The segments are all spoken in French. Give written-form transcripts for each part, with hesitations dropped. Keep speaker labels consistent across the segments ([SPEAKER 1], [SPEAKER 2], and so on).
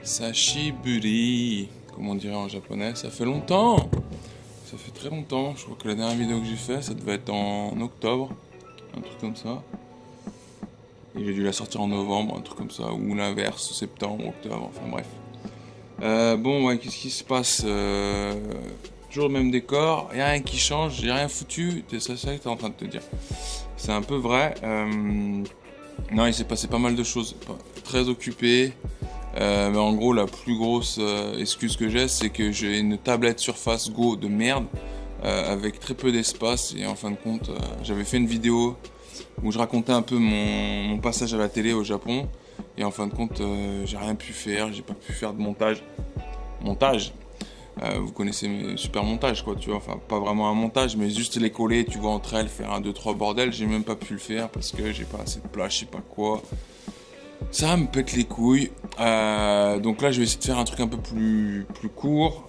[SPEAKER 1] Sashiburi, comme on dirait en japonais, ça fait longtemps. Ça fait très longtemps. Je crois que la dernière vidéo que j'ai fait, ça devait être en octobre, un truc comme ça. Et j'ai dû la sortir en novembre, un truc comme ça, ou l'inverse, septembre, octobre, enfin bref. Bon, ouais, qu'est-ce qui se passe toujours le même décor, y a rien qui change, j'ai rien foutu, c'est ça que t'es en train de te dire. C'est un peu vrai. Non, il s'est passé pas mal de choses. Très occupé. Mais en gros, la plus grosse excuse que j'ai, c'est que j'ai une tablette Surface Go de merde avec très peu d'espace. Et en fin de compte, j'avais fait une vidéo où je racontais un peu mon passage à la télé au Japon. Et en fin de compte, j'ai rien pu faire. J'ai pas pu faire de montage. Vous connaissez mes super montages, quoi, tu vois. Enfin, pas vraiment un montage, mais juste les coller, tu vois, entre elles, faire un, deux, trois bordel. J'ai même pas pu le faire parce que j'ai pas assez de place, je sais pas quoi. Ça me pète les couilles. Donc là, je vais essayer de faire un truc un peu plus court,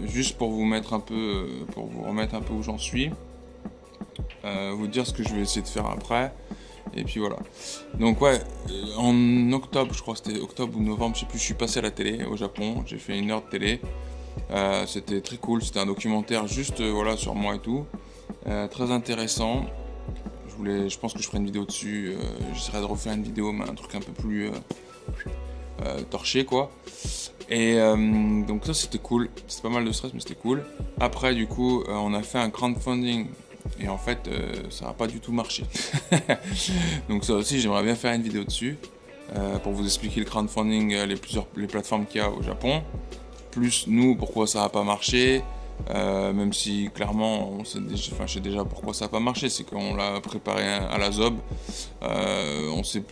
[SPEAKER 1] juste pour vous mettre un peu, pour vous remettre un peu où j'en suis, vous dire ce que je vais essayer de faire après. Et puis voilà. Donc ouais, en octobre, je crois que c'était octobre ou novembre, je sais plus, je suis passé à la télé au Japon. J'ai fait 1 heure de télé. C'était très cool. C'était un documentaire juste, voilà, sur moi et tout. Très intéressant. Je pense que je ferai une vidéo dessus. J'essaierai de refaire une vidéo, mais un truc un peu plus torché, quoi. Et donc ça, c'était cool. C'était pas mal de stress, mais c'était cool. Après, du coup, on a fait un crowdfunding. Et en fait, ça n'a pas du tout marché. Donc ça aussi, j'aimerais bien faire une vidéo dessus. Pour vous expliquer le crowdfunding, les plateformes qu'il y a au Japon. Plus nous, pourquoi ça n'a pas marché. Même si clairement je sais déjà pourquoi ça n'a pas marché, c'est qu'on l'a préparé à la zob, on s'est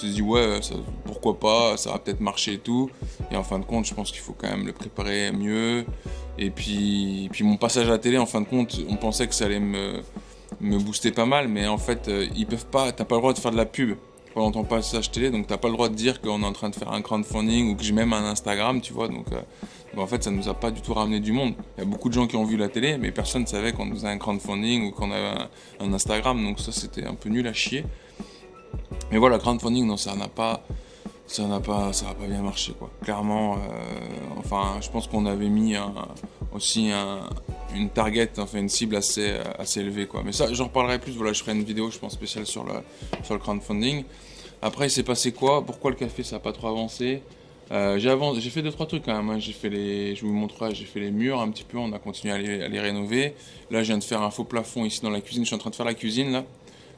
[SPEAKER 1] dit ouais, pourquoi pas, ça va peut-être marcher et tout, et en fin de compte je pense qu'il faut quand même le préparer mieux. Et puis mon passage à la télé, en fin de compte, on pensait que ça allait me booster pas mal, mais en fait ils peuvent pas, t'as pas le droit de faire de la pub pendant ton passage télé, donc t'as pas le droit de dire qu'on est en train de faire un crowdfunding ou que j'ai même un Instagram, tu vois, donc en fait ça nous a pas du tout ramené du monde. Il y a beaucoup de gens qui ont vu la télé, mais personne ne savait qu'on faisait un crowdfunding ou qu'on avait un Instagram, donc ça c'était un peu nul à chier. Mais voilà, crowdfunding, non, ça n'a pas bien marché, quoi. Clairement, enfin, je pense qu'on avait mis une target, enfin une cible assez élevée, quoi. Mais ça, j'en reparlerai plus. Voilà, je ferai une vidéo, je pense, spéciale sur le crowdfunding. Après, il s'est passé quoi? Pourquoi le café, ça n'a pas trop avancé? J'ai fait 2-3 trucs quand même, hein. Je vous montrerai, j'ai fait les murs un petit peu, on a continué à les rénover. Là, je viens de faire un faux plafond ici dans la cuisine. Je suis en train de faire la cuisine là.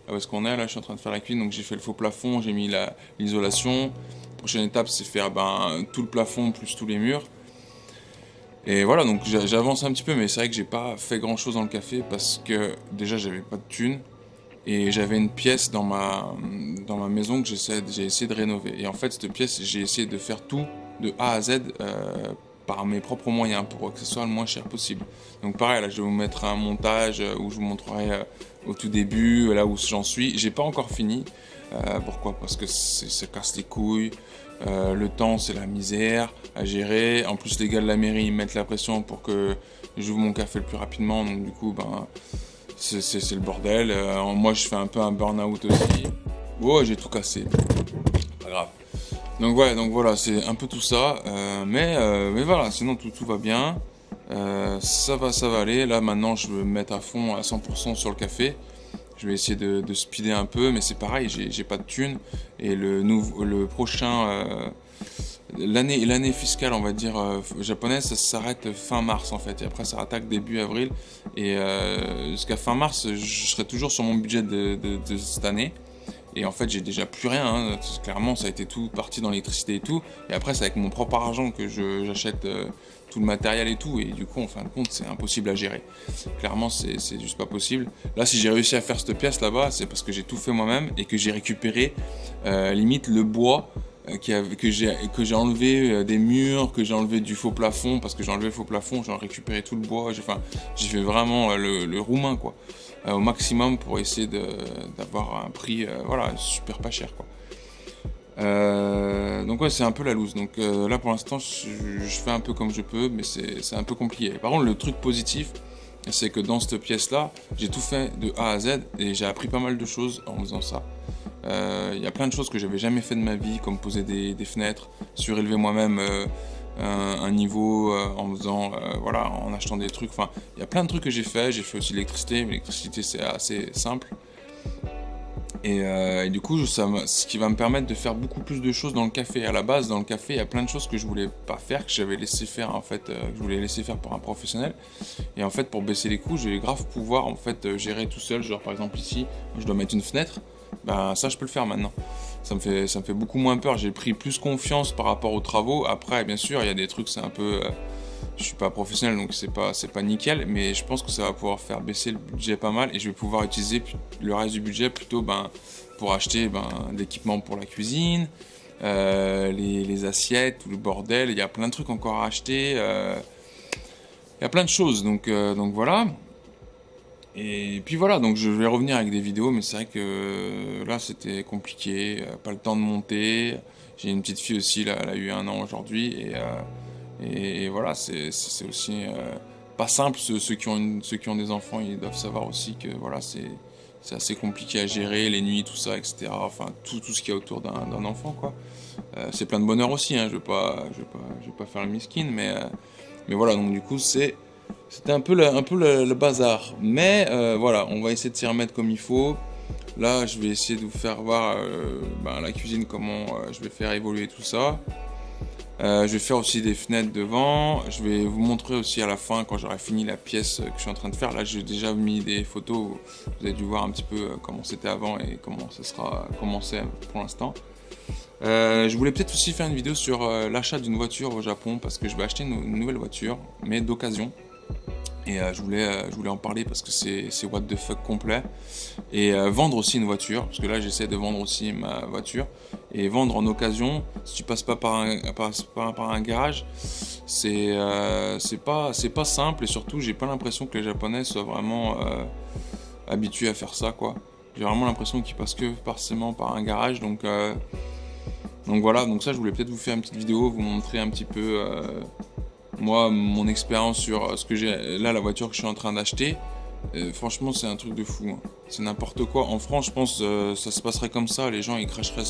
[SPEAKER 1] Où est-ce qu'on est là? Je suis en train de faire la cuisine, donc j'ai fait le faux plafond, j'ai mis l'isolation. Prochaine étape, c'est faire tout le plafond plus tous les murs. Et voilà, donc j'avance un petit peu, mais c'est vrai que j'ai pas fait grand chose dans le café parce que déjà j'avais pas de thunes et j'avais une pièce dans ma maison que j'ai essayé de rénover. Et en fait, cette pièce, j'ai essayé de faire tout de A à Z par mes propres moyens pour que ce soit le moins cher possible. Donc pareil, là je vais vous mettre un montage où je vous montrerai au tout début, là où j'en suis. J'ai pas encore fini. Pourquoi? Parce que ça casse les couilles. Le temps, c'est la misère à gérer. En plus, les gars de la mairie, ils mettent la pression pour que j'ouvre mon café le plus rapidement. Donc du coup, c'est le bordel. Moi, je fais un peu un burn-out aussi. Oh, j'ai tout cassé. Pas grave. Donc ouais, donc voilà, c'est un peu tout ça. Mais voilà, sinon tout va bien. Ça va aller. Là maintenant, je vais me mettre à fond à 100% sur le café. Je vais essayer de speeder un peu, mais c'est pareil, j'ai pas de thunes. Et le prochain, l'année fiscale, on va dire, japonaise, ça s'arrête fin mars en fait. Et après, ça rattaque début avril. Et jusqu'à fin mars, je serai toujours sur mon budget de cette année. Et en fait, j'ai déjà plus rien, hein. Clairement, ça a été tout parti dans l'électricité et tout. Et après, c'est avec mon propre argent que j'achète tout le matériel et tout. Et du coup, en fin de compte, c'est impossible à gérer. Clairement, c'est juste pas possible. Là, si j'ai réussi à faire cette pièce là-bas, c'est parce que j'ai tout fait moi-même et que j'ai récupéré limite le bois que j'ai enlevé des murs, que j'ai enlevé du faux plafond, parce que j'ai enlevé le faux plafond, j'ai récupéré tout le bois. J'ai fait vraiment le roumain, quoi. Au maximum pour essayer d'avoir un prix voilà, super pas cher, quoi. Donc ouais, c'est un peu la loose. Donc là pour l'instant je fais un peu comme je peux, mais c'est un peu compliqué. Par contre, le truc positif, c'est que dans cette pièce là, j'ai tout fait de A à Z et j'ai appris pas mal de choses en faisant ça. Il y a plein de choses que j'avais jamais fait de ma vie, comme poser des fenêtres, surélever moi-même un niveau en faisant, voilà, en achetant des trucs. Enfin, il y a plein de trucs que j'ai fait. J'ai fait aussi l'électricité, mais l'électricité c'est assez simple. Et du coup, ce qui va me permettre de faire beaucoup plus de choses dans le café. À la base, dans le café, il y a plein de choses que je voulais pas faire, que j'avais laissé faire en fait, que je voulais laisser faire par un professionnel. Et en fait, pour baisser les coûts, je vais grave pouvoir en fait gérer tout seul. Genre par exemple ici, je dois mettre une fenêtre. Ben ça, je peux le faire maintenant. Ça me fait beaucoup moins peur. J'ai pris plus confiance par rapport aux travaux. Après, bien sûr, il y a des trucs, c'est un peu je suis pas professionnel donc c'est pas nickel, mais je pense que ça va pouvoir faire baisser le budget pas mal et je vais pouvoir utiliser le reste du budget plutôt pour acheter de l'équipement pour la cuisine, les assiettes, tout le bordel. Il y a plein de trucs encore à acheter, il y a plein de choses donc voilà. Et puis voilà, donc je vais revenir avec des vidéos, mais c'est vrai que là c'était compliqué, pas le temps de monter. J'ai une petite fille aussi, là, elle a eu 1 an aujourd'hui, et voilà, c'est aussi pas simple. Ceux qui ont des enfants, ils doivent savoir aussi que voilà, c'est assez compliqué à gérer, les nuits, tout ça, etc. Enfin, tout ce qu'il y a autour d'un enfant, quoi. C'est plein de bonheur aussi, hein, je vais pas faire le miskin, mais voilà, donc du coup, c'était un peu le bazar. Mais voilà, on va essayer de s'y remettre comme il faut. Là, je vais essayer de vous faire voir la cuisine, comment je vais faire évoluer tout ça. Je vais faire aussi des fenêtres devant. Je vais vous montrer aussi à la fin, quand j'aurai fini la pièce que je suis en train de faire. Là, j'ai déjà mis des photos. Vous avez dû voir un petit peu comment c'était avant et comment ça sera commencé pour l'instant. Je voulais peut-être aussi faire une vidéo sur l'achat d'une voiture au Japon, parce que je vais acheter une nouvelle voiture, mais d'occasion. Et je voulais en parler parce que c'est what the fuck complet. Et vendre aussi une voiture, parce que là j'essaie de vendre aussi ma voiture. Et vendre en occasion, si tu passes pas par un garage, c'est pas simple. Et surtout, j'ai pas l'impression que les Japonais soient vraiment habitués à faire ça, quoi. J'ai vraiment l'impression qu'ils passent que forcément par un garage. Donc voilà, donc ça je voulais peut-être vous faire une petite vidéo, vous montrer un petit peu moi, mon expérience sur ce que j'ai là, la voiture que je suis en train d'acheter. Franchement, c'est un truc de fou, hein. C'est n'importe quoi. En France, je pense ça se passerait comme ça. Les gens, ils cracheraient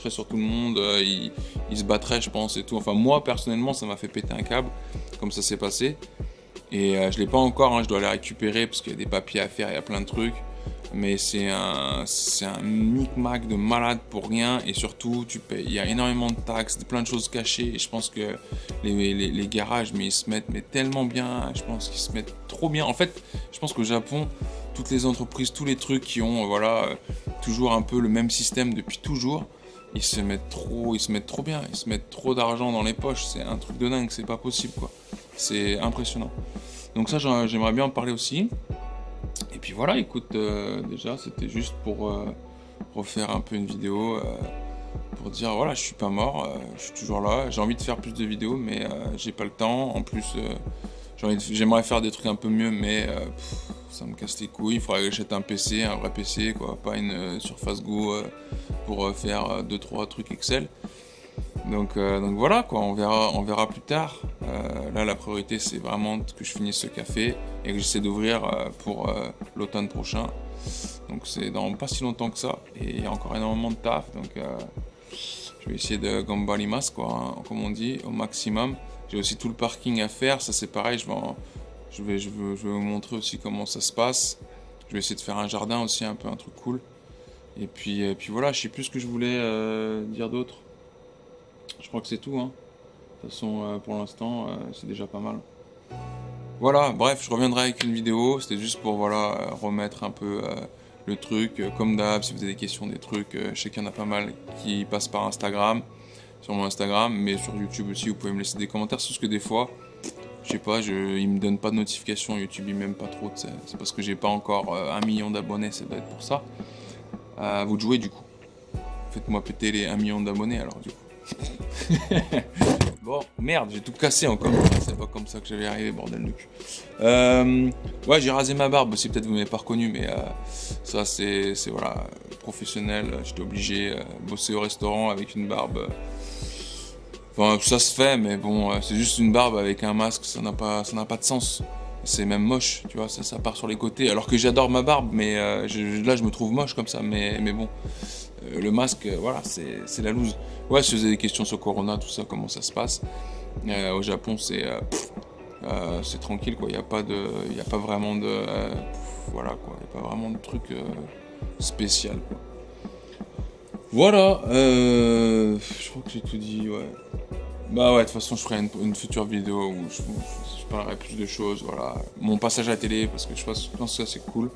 [SPEAKER 1] sur tout le monde, ils se battraient, je pense, et tout. Enfin, moi, personnellement, ça m'a fait péter un câble, comme ça s'est passé. Et je l'ai pas encore, hein, je dois les récupérer parce qu'il y a des papiers à faire, il y a plein de trucs. Mais c'est un micmac de malade pour rien, et surtout tu payes, il y a énormément de taxes, plein de choses cachées, et je pense que les garages, mais ils se mettent tellement bien, je pense qu'ils se mettent trop bien. En fait, je pense qu'au Japon, toutes les entreprises, tous les trucs qui ont toujours un peu le même système depuis toujours, ils se mettent trop bien, ils se mettent trop d'argent dans les poches, c'est un truc de dingue, c'est pas possible, quoi. C'est impressionnant. Donc ça, j'aimerais bien en parler aussi. Et puis voilà, écoute, déjà c'était juste pour refaire un peu une vidéo, pour dire voilà, je suis pas mort, je suis toujours là. J'ai envie de faire plus de vidéos, mais j'ai pas le temps. En plus, j'aimerais faire des trucs un peu mieux, mais ça me casse les couilles. Il faudrait que j'achète un PC, un vrai PC, quoi, pas une Surface Go pour faire 2-3 trucs Excel. Donc voilà, quoi, on verra plus tard. Là, la priorité, c'est vraiment que je finisse ce café et que j'essaie d'ouvrir pour l'automne prochain. Donc c'est dans pas si longtemps que ça, et il y a encore énormément de taf. Donc je vais essayer de gambarimasu, quoi, hein, comme on dit, au maximum. J'ai aussi tout le parking à faire, ça c'est pareil. Je vais vous montrer aussi comment ça se passe. Je vais essayer de faire un jardin aussi, un peu un truc cool. Et puis voilà, je sais plus ce que je voulais dire d'autre. Je crois que c'est tout, hein. De toute façon, pour l'instant, c'est déjà pas mal. Voilà, bref, je reviendrai avec une vidéo. C'était juste pour remettre un peu le truc. Comme d'hab, si vous avez des questions, des trucs, je sais qu'il y en a pas mal qui passent par Instagram, sur mon Instagram, mais sur YouTube aussi, vous pouvez me laisser des commentaires. C'est juste que des fois, je sais pas, il me donne pas de notification. YouTube, il m'aime pas trop. C'est parce que j'ai pas encore 1 million d'abonnés, ça doit être pour ça. À vous de jouer, du coup. Faites-moi péter les 1 million d'abonnés, alors, du coup. Bon, merde, j'ai tout cassé encore. C'est pas comme ça que j'allais arriver, bordel de cul. Ouais, j'ai rasé ma barbe aussi, peut-être vous m'avez pas reconnu, mais ça c'est voilà, professionnel. J'étais obligé de bosser au restaurant avec une barbe. Enfin, ça se fait, mais bon, c'est juste une barbe avec un masque, ça n'a pas de sens. c'est même moche, tu vois, ça part sur les côtés. Alors que j'adore ma barbe, mais là je me trouve moche comme ça. Mais bon, le masque, voilà, c'est la loose. Ouais, si vous avez des questions sur Corona, tout ça, comment ça se passe, au Japon, c'est tranquille, quoi. Il n'y a pas vraiment de, voilà, quoi. Il n'y a pas vraiment de truc spécial, quoi. Voilà, je crois que j'ai tout dit, ouais. Bah ouais, de toute façon, je ferai une future vidéo où je parlerai plus de choses, voilà. Mon passage à la télé, parce que je pense que ça c'est cool.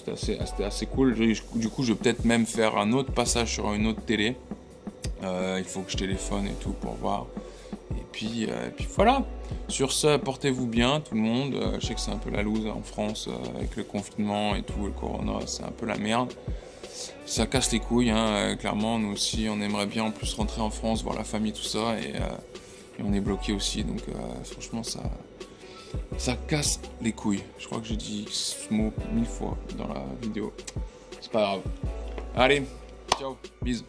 [SPEAKER 1] C'était assez cool. Du coup, je vais peut-être même faire un autre passage sur une autre télé. Il faut que je téléphone et tout pour voir. Et puis voilà. Sur ce, portez-vous bien, tout le monde. Je sais que c'est un peu la loose en France avec le confinement et tout, le corona, c'est un peu la merde. Ça casse les couilles, hein, clairement. Nous aussi, on aimerait bien en plus rentrer en France, voir la famille, tout ça. Et on est bloqué aussi. Donc, franchement, ça casse les couilles. Je crois que j'ai dit ce mot 1000 fois dans la vidéo. C'est pas grave. Allez, ciao, bisous.